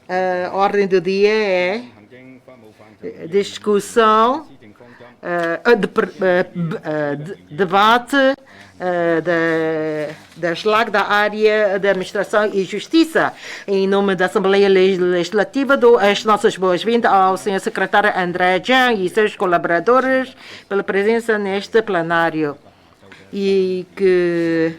A ordem do dia é discussão, debate da SLAC da área da Administração e Justiça. Em nome da Assembleia Legislativa, dou as nossas boas-vindas ao Sr. Secretário André Jiang e seus colaboradores pela presença neste plenário. E que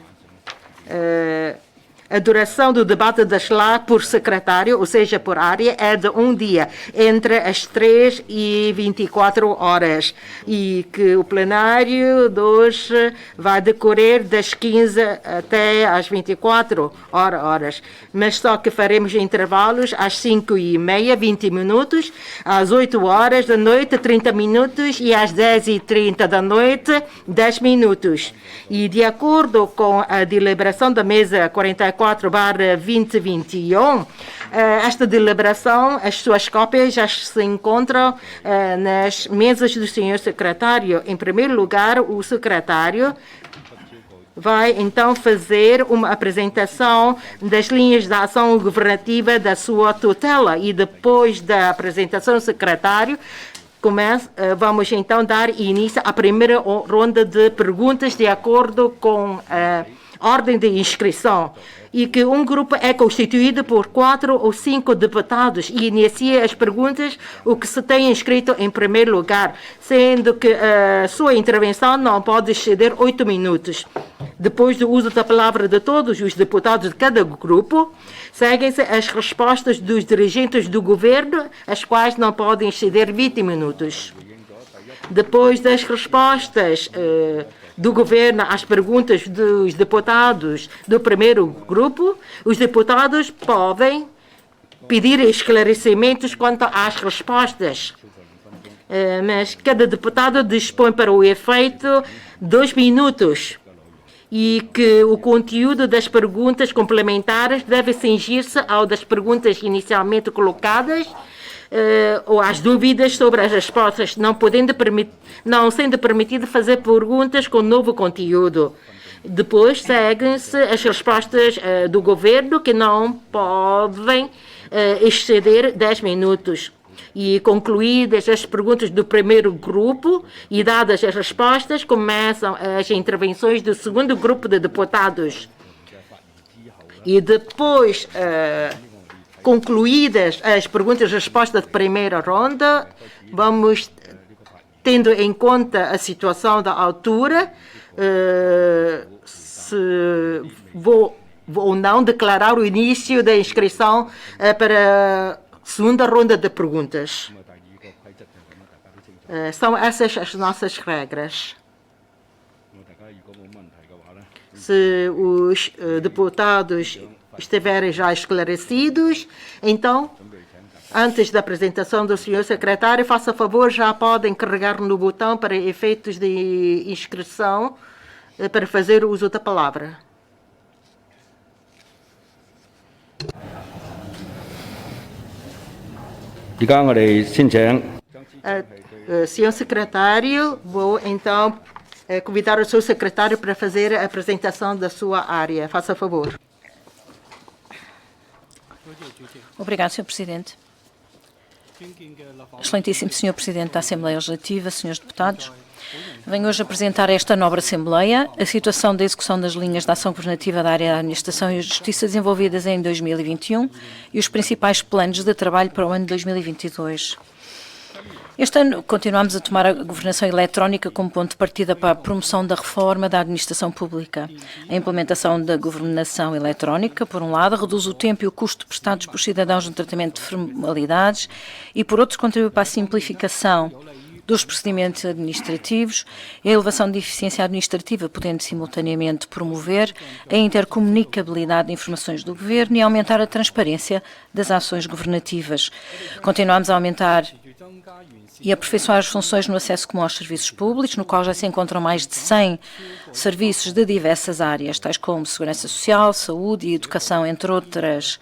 a duração do debate da SLAC por secretário, ou seja, por área, é de um dia, entre as 3 e 24 horas. E que o plenário de hoje vai decorrer das 15 até às 24 horas. Mas só que faremos intervalos às 5h30, 20 minutos, às 8 horas da noite, 30 minutos, e às 10h30 da noite, 10 minutos. E de acordo com a deliberação da mesa 44/2021, esta deliberação, as suas cópias já se encontram nas mesas do senhor secretário. Em primeiro lugar, o secretário vai então fazer uma apresentação das linhas de ação governativa da sua tutela, e depois da apresentação do secretário, vamos então dar início à primeira ronda de perguntas de acordo com a ordem de inscrição, e que um grupo é constituído por 4 ou 5 deputados e inicia as perguntas o que se tem inscrito em primeiro lugar, sendo que a sua intervenção não pode exceder 8 minutos. Depois do uso da palavra de todos os deputados de cada grupo, seguem-se as respostas dos dirigentes do governo, as quais não podem exceder 20 minutos. Depois das respostas do governo às perguntas dos deputados do primeiro grupo, os deputados podem pedir esclarecimentos quanto às respostas. Mas cada deputado dispõe para o efeito 2 minutos. E que o conteúdo das perguntas complementares deve cingir-se ao das perguntas inicialmente colocadas, ou às dúvidas sobre as respostas, não sendo permitido fazer perguntas com novo conteúdo. Depois seguem-se as respostas do governo, que não podem exceder 10 minutos. E concluídas as perguntas do primeiro grupo e dadas as respostas, começam as intervenções do segundo grupo de deputados. E depois, concluídas as perguntas e respostas da primeira ronda, vamos, tendo em conta a situação da altura, se vou ou não declarar o início da inscrição para segunda ronda de perguntas. São essas as nossas regras. Se os deputados estiverem já esclarecidos, então, antes da apresentação do senhor secretário, faça favor, já podem carregar no botão para efeitos de inscrição para fazer uso da palavra. Senhor secretário, vou então convidar o seu secretário para fazer a apresentação da sua área. Faça favor. Obrigado, Sr. Presidente. Excelentíssimo Sr. Presidente da Assembleia Legislativa, Srs. Deputados, venho hoje apresentar a esta nobre Assembleia a situação da execução das linhas de ação governativa da área da Administração e Justiça desenvolvidas em 2021 e os principais planos de trabalho para o ano de 2022. Este ano continuamos a tomar a governação eletrónica como ponto de partida para a promoção da reforma da administração pública. A implementação da governação eletrónica, por um lado, reduz o tempo e o custo prestados pelos cidadãos no tratamento de formalidades e, por outro, contribui para a simplificação dos procedimentos administrativos e a elevação de eficiência administrativa, podendo simultaneamente promover a intercomunicabilidade de informações do Governo e aumentar a transparência das ações governativas. Continuamos a aumentar e aperfeiçoar as funções no acesso comum aos serviços públicos, no qual já se encontram mais de 100 serviços de diversas áreas, tais como segurança social, saúde e educação, entre outras.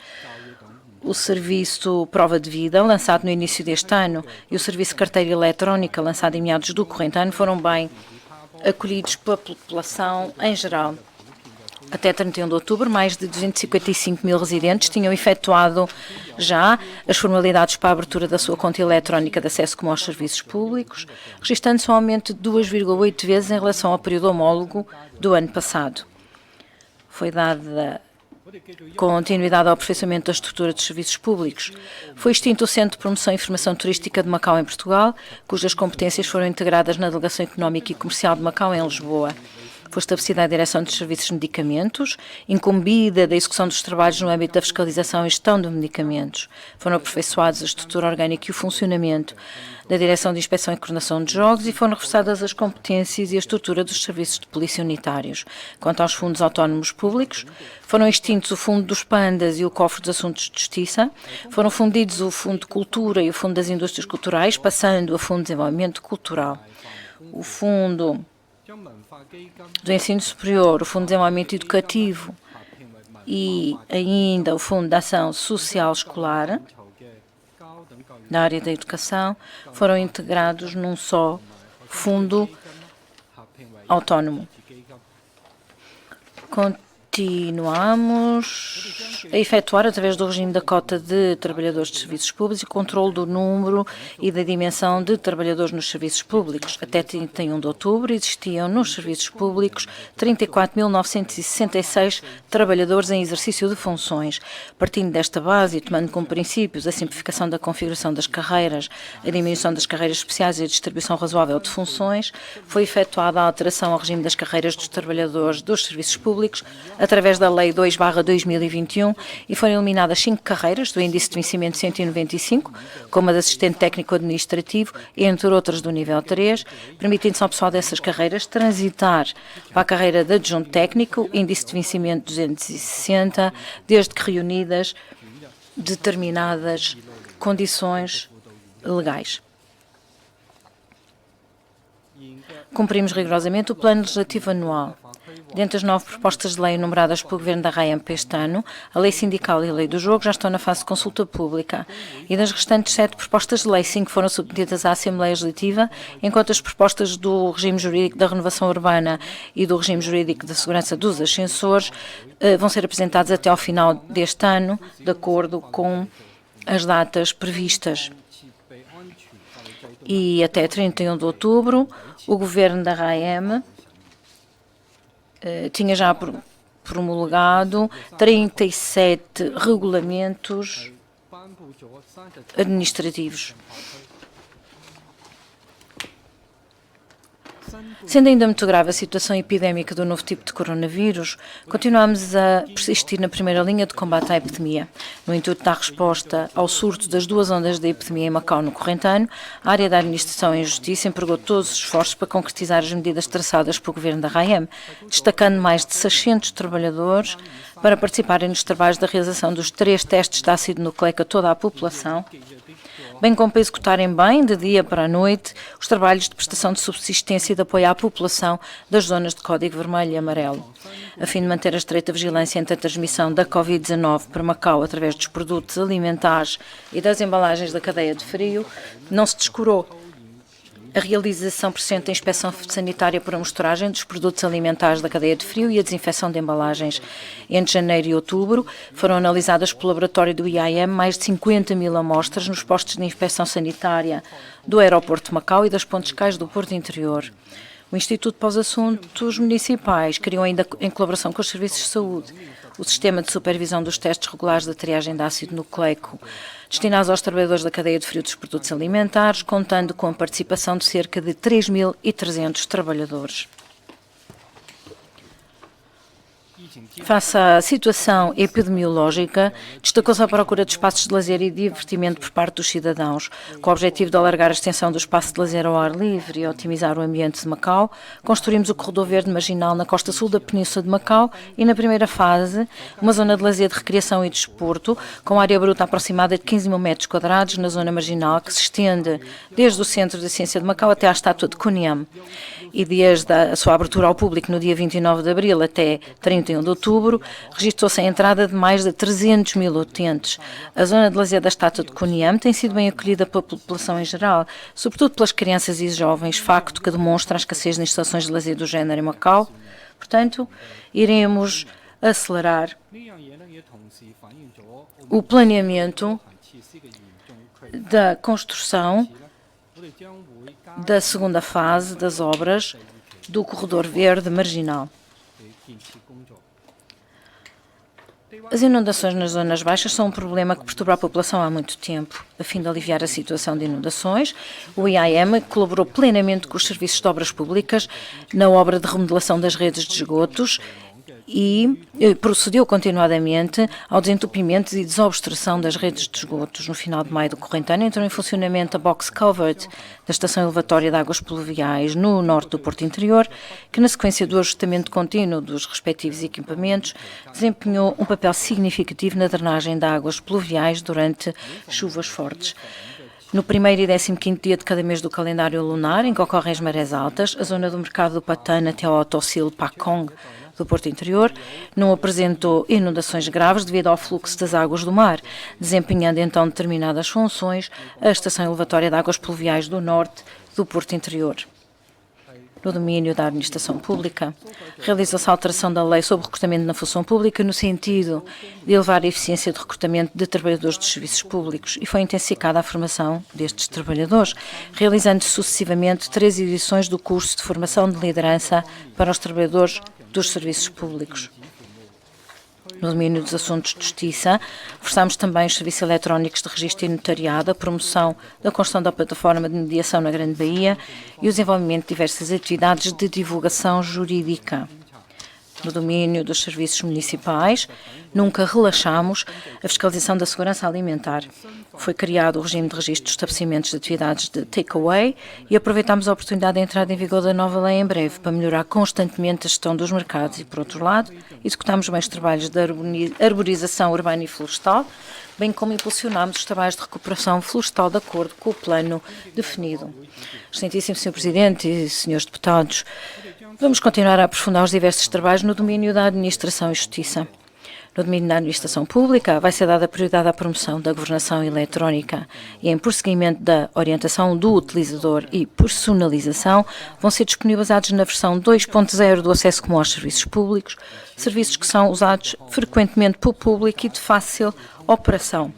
O serviço Prova de Vida, lançado no início deste ano, e o serviço Carteira Eletrónica, lançado em meados do corrente ano, foram bem acolhidos pela população em geral. Até 31 de outubro, mais de 255 mil residentes tinham efetuado já as formalidades para a abertura da sua conta eletrónica de acesso comum aos serviços públicos, registrando-se um aumento de 2,8 vezes em relação ao período homólogo do ano passado. Foi dada continuidade ao aperfeiçoamento da estrutura dos serviços públicos. Foi extinto o Centro de Promoção e Informação Turística de Macau em Portugal, cujas competências foram integradas na Delegação Económica e Comercial de Macau em Lisboa. Foi estabelecida a direção dos serviços de medicamentos, incumbida da execução dos trabalhos no âmbito da fiscalização e gestão de medicamentos. Foram aperfeiçoados a estrutura orgânica e o funcionamento da Direção de Inspeção e Coordenação de Jogos e foram reforçadas as competências e a estrutura dos serviços de polícia unitários. Quanto aos fundos autónomos públicos, foram extintos o Fundo dos Pandas e o Cofre dos Assuntos de Justiça, foram fundidos o Fundo de Cultura e o Fundo das Indústrias Culturais, passando a Fundo de Desenvolvimento Cultural. O Fundo do Ensino Superior, o Fundo de Desenvolvimento Educativo e ainda o Fundo de Ação Social Escolar, da área da educação, foram integrados num só fundo autónomo. Continuamos a efetuar, através do regime da cota de trabalhadores de serviços públicos, o controle do número e da dimensão de trabalhadores nos serviços públicos. Até 31 de outubro existiam nos serviços públicos 34.966 trabalhadores em exercício de funções. Partindo desta base e tomando como princípios a simplificação da configuração das carreiras, a diminuição das carreiras especiais e a distribuição razoável de funções, foi efetuada a alteração ao regime das carreiras dos trabalhadores dos serviços públicos através da Lei 2/2021 e foram eliminadas 5 carreiras do índice de vencimento 195, como a de assistente técnico-administrativo, entre outras do nível 3, permitindo-se ao pessoal dessas carreiras transitar para a carreira de adjunto técnico, índice de vencimento 260, desde que reunidas determinadas condições legais. Cumprimos rigorosamente o Plano Legislativo Anual. Dentre as 9 propostas de lei enumeradas pelo Governo da RAEM para este ano, a Lei Sindical e a Lei do Jogo já estão na fase de consulta pública e das restantes 7 propostas de lei, 5 foram submetidas à Assembleia Legislativa, enquanto as propostas do regime jurídico da renovação urbana e do regime jurídico da segurança dos ascensores vão ser apresentadas até ao final deste ano, de acordo com as datas previstas. E até 31 de outubro, o Governo da RAEM tinha já promulgado 37 regulamentos administrativos. Sendo ainda muito grave a situação epidémica do novo tipo de coronavírus, continuamos a persistir na primeira linha de combate à epidemia. No intuito de dar resposta ao surto das 2 ondas da epidemia em Macau no corrente ano, a área da Administração e Justiça empregou todos os esforços para concretizar as medidas traçadas pelo Governo da RAEM, destacando mais de 600 trabalhadores para participarem nos trabalhos da realização dos 3 testes de ácido nucleico a toda a população, bem como para executarem bem, de dia para a noite, os trabalhos de prestação de subsistência e de apoio à população das zonas de código vermelho e amarelo. A fim de manter a estreita vigilância entre a transmissão da Covid-19 para Macau através dos produtos alimentares e das embalagens da cadeia de frio, não se descurou a realização presente da inspeção sanitária por amostragem dos produtos alimentares da cadeia de frio e a desinfecção de embalagens. Entre janeiro e outubro foram analisadas pelo laboratório do IAM mais de 50 mil amostras nos postos de inspeção sanitária do aeroporto de Macau e das pontes cais do Porto Interior. O Instituto para os Assuntos Municipais criou ainda, em colaboração com os serviços de saúde, o sistema de supervisão dos testes regulares da triagem de ácido nucleico, destinados aos trabalhadores da cadeia de frio dos produtos alimentares, contando com a participação de cerca de 3.300 trabalhadores. Face à situação epidemiológica, destacou-se a procura de espaços de lazer e divertimento por parte dos cidadãos. Com o objetivo de alargar a extensão do espaço de lazer ao ar livre e otimizar o ambiente de Macau, construímos o Corredor Verde Marginal na costa sul da Península de Macau e, na primeira fase, uma zona de lazer de recreação e desporto, com área bruta aproximada de 15 mil metros quadrados na zona marginal, que se estende desde o Centro da Ciência de Macau até à estátua de Kunyam. E desde a sua abertura ao público no dia 29 de abril até 31 de outubro, registrou-se a entrada de mais de 300 mil utentes. A zona de lazer da estátua de Kunyam tem sido bem acolhida pela população em geral, sobretudo pelas crianças e jovens, facto que demonstra a escassez de instalações de lazer do género em Macau. Portanto, iremos acelerar o planeamento da construção da segunda fase das obras do Corredor Verde Marginal. As inundações nas zonas baixas são um problema que perturba a população há muito tempo. A fim de aliviar a situação de inundações, o IAM colaborou plenamente com os serviços de obras públicas na obra de remodelação das redes de esgotos e procedeu continuadamente ao desentupimento e desobstrução das redes de esgotos. No final de maio do corrente ano entrou em funcionamento a box culvert da estação elevatória de águas pluviais no norte do Porto Interior, que na sequência do ajustamento contínuo dos respectivos equipamentos desempenhou um papel significativo na drenagem de águas pluviais durante chuvas fortes. No primeiro e 15º dia de cada mês do calendário lunar, em que ocorrem as marés altas, a zona do mercado do Patana até ao Autocil Pacong do Porto Interior não apresentou inundações graves devido ao fluxo das águas do mar, desempenhando então determinadas funções a estação elevatória de águas pluviais do norte do Porto Interior. No domínio da administração pública, realiza-se a alteração da lei sobre recrutamento na função pública no sentido de elevar a eficiência de recrutamento de trabalhadores dos serviços públicos e foi intensificada a formação destes trabalhadores, realizando sucessivamente 3 edições do curso de formação de liderança para os trabalhadores dos serviços públicos. No domínio dos assuntos de justiça, reforçamos também os serviços eletrónicos de registro e notariado, a promoção da construção da plataforma de mediação na Grande Baía e o desenvolvimento de diversas atividades de divulgação jurídica. No domínio dos serviços municipais, nunca relaxamos a fiscalização da segurança alimentar. Foi criado o regime de registro dos estabelecimentos de atividades de takeaway e aproveitamos a oportunidade de entrada em vigor da nova lei em breve para melhorar constantemente a gestão dos mercados e, por outro lado, executámos bem os trabalhos de arborização urbana e florestal, bem como impulsionámos os trabalhos de recuperação florestal de acordo com o plano definido. Excelentíssimo Sr. Presidente e Srs. Deputados, vamos continuar a aprofundar os diversos trabalhos no domínio da administração e justiça. No domínio da administração pública, vai ser dada prioridade à promoção da governação eletrónica e, em prosseguimento da orientação do utilizador e personalização, vão ser disponibilizados na versão 2.0 do acesso comum aos serviços públicos, serviços que são usados frequentemente pelo público e de fácil operação,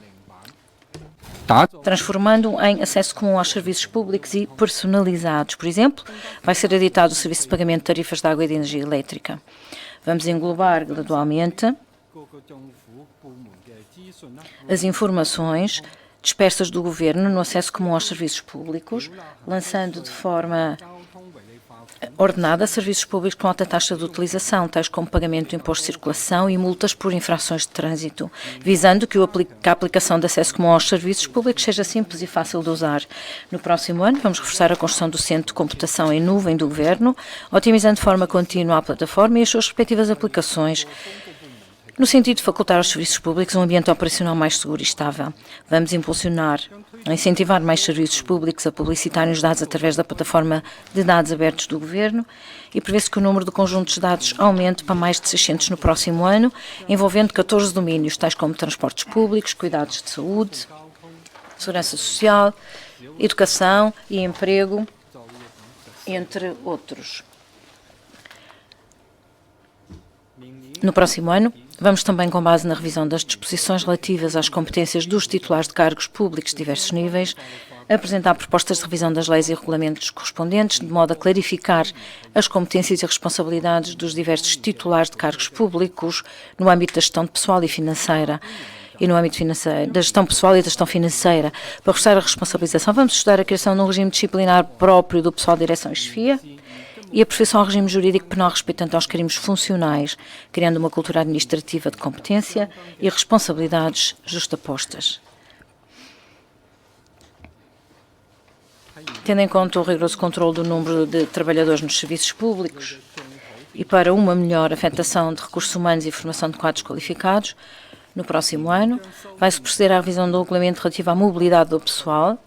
transformando em acesso comum aos serviços públicos e personalizados. Por exemplo, vai ser editado o serviço de pagamento de tarifas de água e de energia elétrica. Vamos englobar gradualmente as informações dispersas do Governo no acesso comum aos serviços públicos, lançando de forma ordenada serviços públicos com alta taxa de utilização, tais como pagamento do imposto de circulação e multas por infrações de trânsito, visando que a aplicação de acesso comum aos serviços públicos seja simples e fácil de usar. No próximo ano, vamos reforçar a construção do Centro de Computação em Nuvem do Governo, otimizando de forma contínua a plataforma e as suas respectivas aplicações, no sentido de facultar aos serviços públicos um ambiente operacional mais seguro e estável. Vamos incentivar mais serviços públicos a publicitarem os dados através da plataforma de dados abertos do Governo e prevê-se que o número de conjuntos de dados aumente para mais de 600 no próximo ano, envolvendo 14 domínios, tais como transportes públicos, cuidados de saúde, segurança social, educação e emprego, entre outros. No próximo ano, vamos também, com base na revisão das disposições relativas às competências dos titulares de cargos públicos de diversos níveis, apresentar propostas de revisão das leis e regulamentos correspondentes, de modo a clarificar as competências e responsabilidades dos diversos titulares de cargos públicos no âmbito da gestão pessoal e financeira. E no âmbito da gestão pessoal e da gestão financeira, para reforçar a responsabilização, vamos estudar a criação de um regime disciplinar próprio do pessoal de direção e chefia, e a perfeição ao regime jurídico penal respeitante aos crimes funcionais, criando uma cultura administrativa de competência e responsabilidades justapostas. Tendo em conta o rigoroso controle do número de trabalhadores nos serviços públicos e para uma melhor afetação de recursos humanos e formação de quadros qualificados, no próximo ano vai-se proceder à revisão do regulamento relativo à mobilidade do pessoal,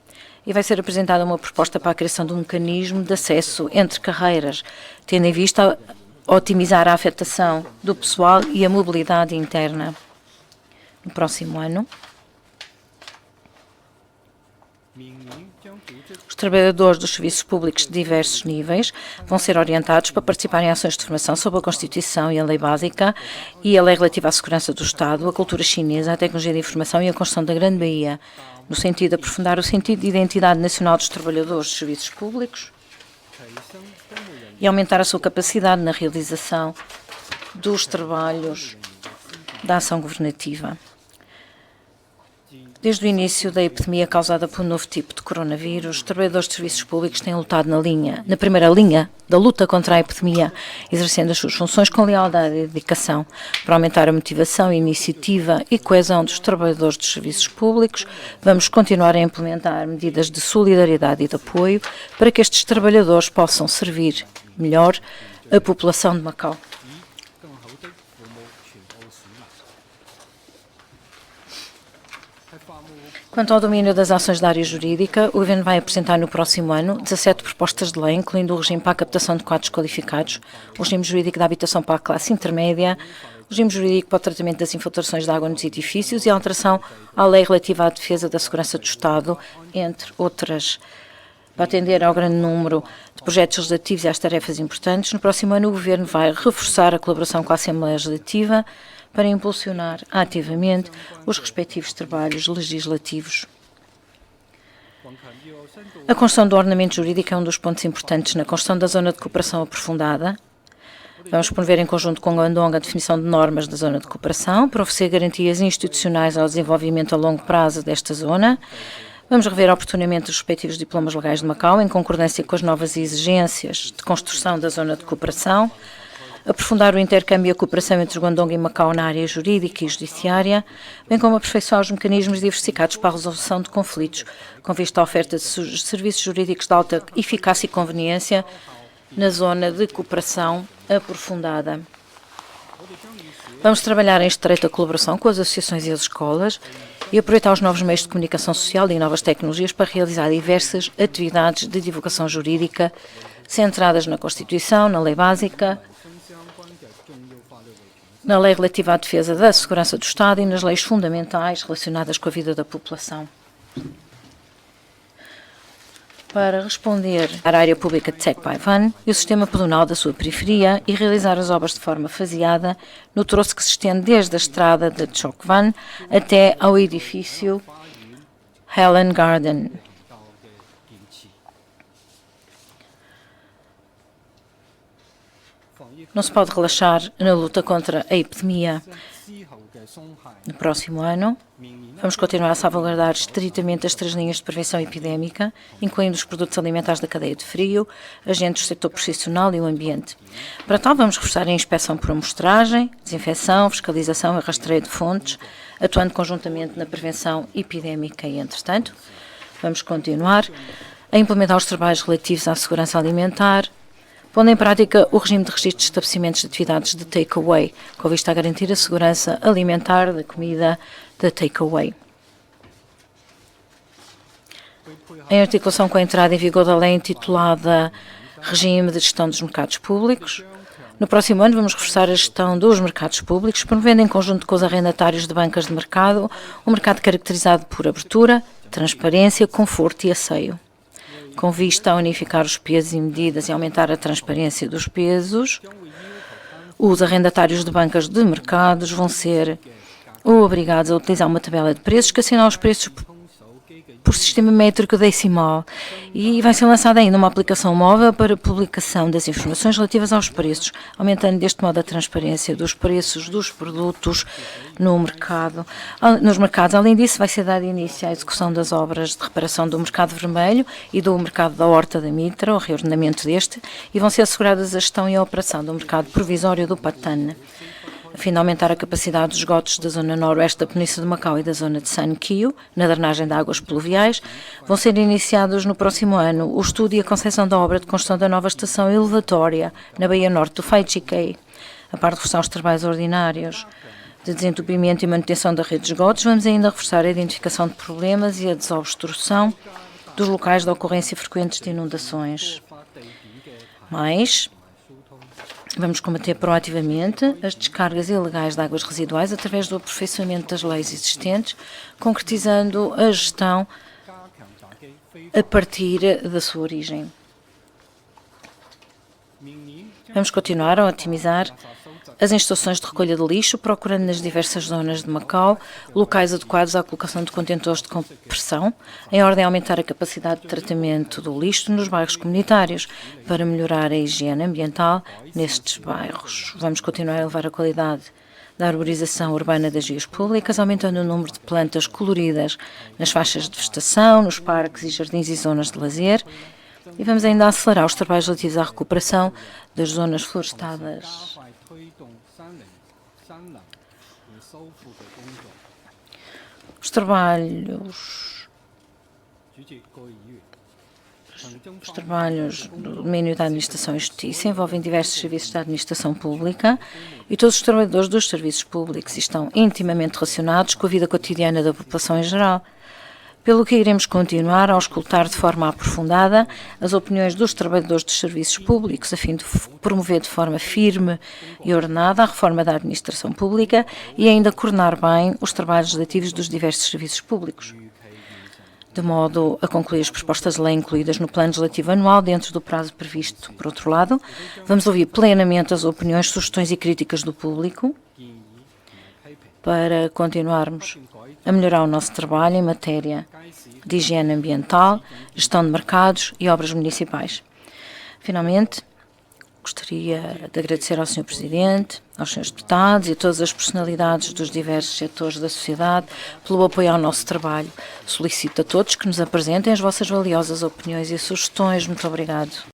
e vai ser apresentada uma proposta para a criação de um mecanismo de acesso entre carreiras, tendo em vista a otimizar a afetação do pessoal e a mobilidade interna. No próximo ano, Os trabalhadores dos serviços públicos de diversos níveis vão ser orientados para participar em ações de formação sobre a Constituição e a Lei Básica e a Lei relativa à segurança do Estado, a cultura chinesa, a tecnologia de informação e a construção da Grande Bahia, no sentido de aprofundar o sentido de identidade nacional dos trabalhadores dos serviços públicos e aumentar a sua capacidade na realização dos trabalhos da ação governativa. Desde o início da epidemia causada por um novo tipo de coronavírus, os trabalhadores de serviços públicos têm lutado na primeira linha da luta contra a epidemia, exercendo as suas funções com lealdade e dedicação para aumentar a motivação, iniciativa e coesão dos trabalhadores dos serviços públicos. Vamos continuar a implementar medidas de solidariedade e de apoio para que estes trabalhadores possam servir melhor a população de Macau. Quanto ao domínio das ações da área jurídica, o Governo vai apresentar no próximo ano 17 propostas de lei, incluindo o regime para a captação de quadros qualificados, o regime jurídico da habitação para a classe intermédia, o regime jurídico para o tratamento das infiltrações de água nos edifícios e a alteração à lei relativa à defesa da segurança do Estado, entre outras. Para atender ao grande número de projetos legislativos e às tarefas importantes, no próximo ano o Governo vai reforçar a colaboração com a Assembleia Legislativa para impulsionar ativamente os respectivos trabalhos legislativos. A construção do ordenamento jurídico é um dos pontos importantes na construção da zona de cooperação aprofundada. Vamos promover em conjunto com a Guangdong a definição de normas da zona de cooperação para oferecer garantias institucionais ao desenvolvimento a longo prazo desta zona. Vamos rever oportunamente os respectivos diplomas legais de Macau em concordância com as novas exigências de construção da zona de cooperação, aprofundar o intercâmbio e a cooperação entre Guangdong e Macau na área jurídica e judiciária, bem como aperfeiçoar os mecanismos diversificados para a resolução de conflitos, com vista à oferta de serviços jurídicos de alta eficácia e conveniência na zona de cooperação aprofundada. Vamos trabalhar em estreita colaboração com as associações e as escolas e aproveitar os novos meios de comunicação social e novas tecnologias para realizar diversas atividades de divulgação jurídica centradas na Constituição, na Lei Básica, na lei relativa à defesa da segurança do Estado e nas leis fundamentais relacionadas com a vida da população. Para responder à área pública de Tech Bai Wan e o sistema pedonal da sua periferia e realizar as obras de forma faseada no troço que se estende desde a estrada de Chok Wan até ao edifício Helen Garden. Não se pode relaxar na luta contra a epidemia. No próximo ano, vamos continuar a salvaguardar estritamente as 3 linhas de prevenção epidémica, incluindo os produtos alimentares da cadeia de frio, agentes do setor profissional e o ambiente. Para tal, vamos reforçar a inspeção por amostragem, desinfecção, fiscalização e rastreio de fontes, atuando conjuntamente na prevenção epidémica e, entretanto, vamos continuar a implementar os trabalhos relativos à segurança alimentar, pondo em prática o regime de registro de estabelecimentos de atividades de take-away, com vista a garantir a segurança alimentar da comida de take-away. Em articulação com a entrada em vigor da lei intitulada Regime de Gestão dos Mercados Públicos, no próximo ano vamos reforçar a gestão dos mercados públicos, promovendo em conjunto com os arrendatários de bancas de mercado um mercado caracterizado por abertura, transparência, conforto e asseio. Com vista a unificar os pesos e medidas e aumentar a transparência dos pesos, os arrendatários de bancas de mercados vão ser obrigados a utilizar uma tabela de preços que assina os preços por sistema métrico decimal e vai ser lançada ainda uma aplicação móvel para publicação das informações relativas aos preços, aumentando deste modo a transparência dos preços dos produtos nos mercados. Além disso, vai ser dado início à execução das obras de reparação do mercado vermelho e do mercado da Horta da Mitra, o reordenamento deste, e vão ser asseguradas a gestão e a operação do mercado provisório do Patan. A fim de aumentar a capacidade dos esgotos da zona noroeste da Península de Macau e da zona de San Qiu, na drenagem de águas pluviais, vão ser iniciados no próximo ano o estudo e a concepção da obra de construção da nova estação elevatória na Baía Norte do Phai Chi Kei. A par de reforçar os trabalhos ordinários de desentupimento e manutenção da rede de esgotos, vamos ainda reforçar a identificação de problemas e a desobstrução dos locais de ocorrência frequentes de inundações. Vamos combater proativamente as descargas ilegais de águas residuais através do aperfeiçoamento das leis existentes, concretizando a gestão a partir da sua origem. Vamos continuar a otimizar as instalações de recolha de lixo, procurando nas diversas zonas de Macau locais adequados à colocação de contentores de compressão, em ordem a aumentar a capacidade de tratamento do lixo nos bairros comunitários, para melhorar a higiene ambiental nestes bairros. Vamos continuar a elevar a qualidade da arborização urbana das vias públicas, aumentando o número de plantas coloridas nas faixas de vegetação, nos parques e jardins e zonas de lazer. E vamos ainda acelerar os trabalhos relativos à recuperação das zonas florestadas. Os trabalhos do domínio da administração e justiça envolvem diversos serviços da administração pública e todos os trabalhadores dos serviços públicos estão intimamente relacionados com a vida cotidiana da população em geral, pelo que iremos continuar a auscultar de forma aprofundada as opiniões dos trabalhadores dos serviços públicos, a fim de promover de forma firme e ordenada a reforma da administração pública e ainda coordenar bem os trabalhos legislativos dos diversos serviços públicos, de modo a concluir as propostas de lei incluídas no plano legislativo anual dentro do prazo previsto. Por outro lado, vamos ouvir plenamente as opiniões, sugestões e críticas do público para continuarmos a melhorar o nosso trabalho em matéria de higiene ambiental, gestão de mercados e obras municipais. Finalmente, gostaria de agradecer ao Sr. Presidente, aos Srs. Deputados e a todas as personalidades dos diversos setores da sociedade pelo apoio ao nosso trabalho. Solicito a todos que nos apresentem as vossas valiosas opiniões e sugestões. Muito obrigado.